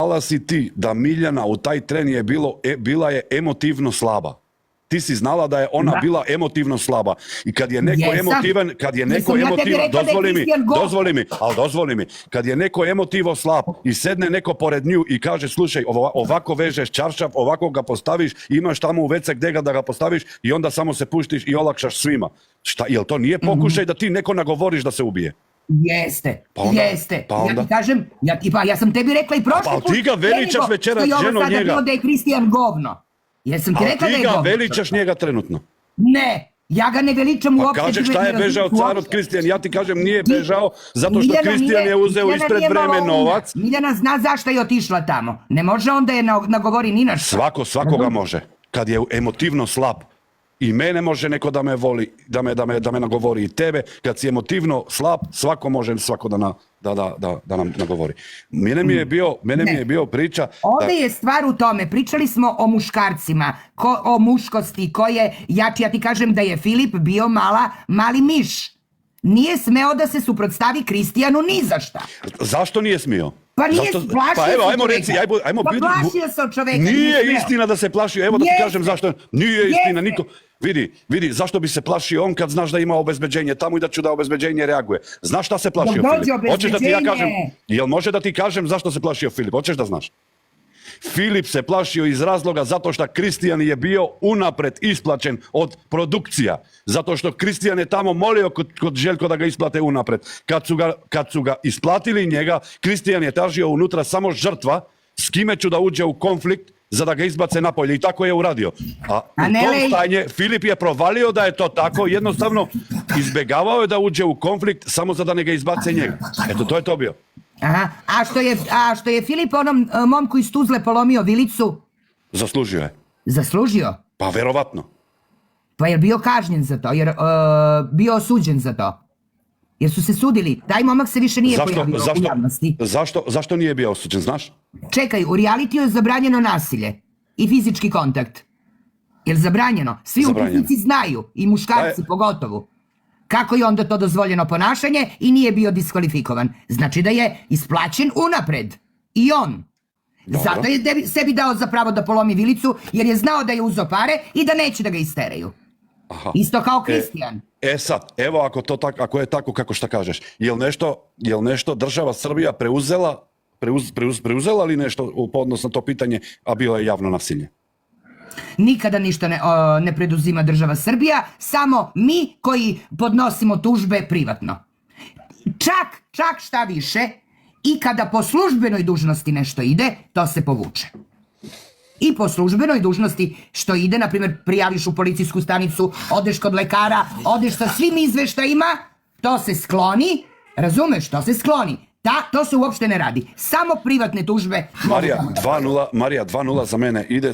Znala si ti da Miljana u taj tren je bila je emotivno slaba. Ti si znala da je ona bila emotivno slaba. I kad je neko emotivan, dozvoli mi, kad je neko emotivo slab i sedne neko pored nju i kaže, slušaj, ovako vežeš čaršav, ovako ga postaviš, imaš tamo u WC gdje da ga postaviš i onda samo se puštiš i olakšaš svima. Šta, jel to nije pokušaj da ti neko nagovoriš da se ubije? Jeste, jeste. Ja ti kažem, ja sam tebi rekla i prošli put. Pa ti ga veličaš večeras, ženo, njega. Bilo da je Kristijan govno. Jesam ti rekla da je govno. A ti ga veličaš njega trenutno. Ne, ja ga ne veličam uopće. Pa kaže šta je bežao car od Kristijan, ja ti kažem nije bežao zato što Kristijan je uzeo ispred vreme novac. Miljana zna zašto je otišla tamo. Ne može onda je nagovori ni na što. Svakoga može. Kad je emotivno slab. I mene može neko da me voli, da me nagovori i tebe. Kad si emotivno slab, svako može svako da nam nagovori. Mene mi je bio priča... Ovdje je stvar u tome. Pričali smo o muškarcima, o muškosti koje, ja ti kažem da je Filip bio mali miš. Nije smeo da se suprotstavi Kristijanu ni za šta. Zašto nije smio? Pa nije, plašio se čoveka. Pa plašio se od čoveka. Nije istina da se plašio, evo da ti kažem zašto. Nije istina, niko... Vidi, zašto bi se plašio on kad znaš da ima obezbeđenje tamo i da ću da obezbeđenje reaguje. Znaš šta se plašio Filip? Hoćeš da ti ja kažem, jel može da ti kažem zašto se plašio Filip? Hoćeš da znaš? Filip se plašio iz razloga zato što Kristijan je bio unapred isplaćen od produkcija. Zato što Kristijan je tamo molio kod Željko da ga isplate unapred. Kad su ga isplatili njega, Kristijan je tražio unutra samo žrtva s kime ću da uđe u konflikt za da ga izbace napolje i tako je uradio. A u tom stanje Filip je provalio da je to tako, jednostavno izbjegavao je da uđe u konflikt samo za da ne ga izbace njega. Eto, to je to bio. Aha, a što je Filip onom momku iz Tuzle polomio vilicu? Zaslužio je. Zaslužio? Pa verovatno. Pa je bio kažnjen za to, jer bio osuđen za to. Jer su se sudili, taj momak se više nije pojavio u javnosti. Zašto nije bio osuđen, znaš? Čekaj, u realitiju je zabranjeno nasilje i fizički kontakt. Jer zabranjeno, svi učesnici znaju, i muškarci pogotovo, kako je onda to dozvoljeno ponašanje i nije bio diskvalifikovan. Znači da je isplaćen unapred. I on. Zato je sebi dao za pravo da polomi vilicu, jer je znao da je uzeo pare i da neće da ga isteraju. Isto kao Kristijan. Sad, evo ako je tako kako šta kažeš, jel nešto država Srbija preuzela li nešto odnosno to pitanje, a bilo je javno nasilje? Nikada ništa ne preduzima država Srbija, samo mi koji podnosimo tužbe privatno. Čak šta više, i kada po službenoj dužnosti nešto ide, to se povuče. I po službenoj dužnosti što ide, na primjer, prijaviš u policijsku stanicu, odeš kod lekara, odeš sa svim izveštajima, to se skloni, razumeš, to se skloni. To se uopšte ne radi. Samo privatne tužbe. Marija 2:0 za mene ide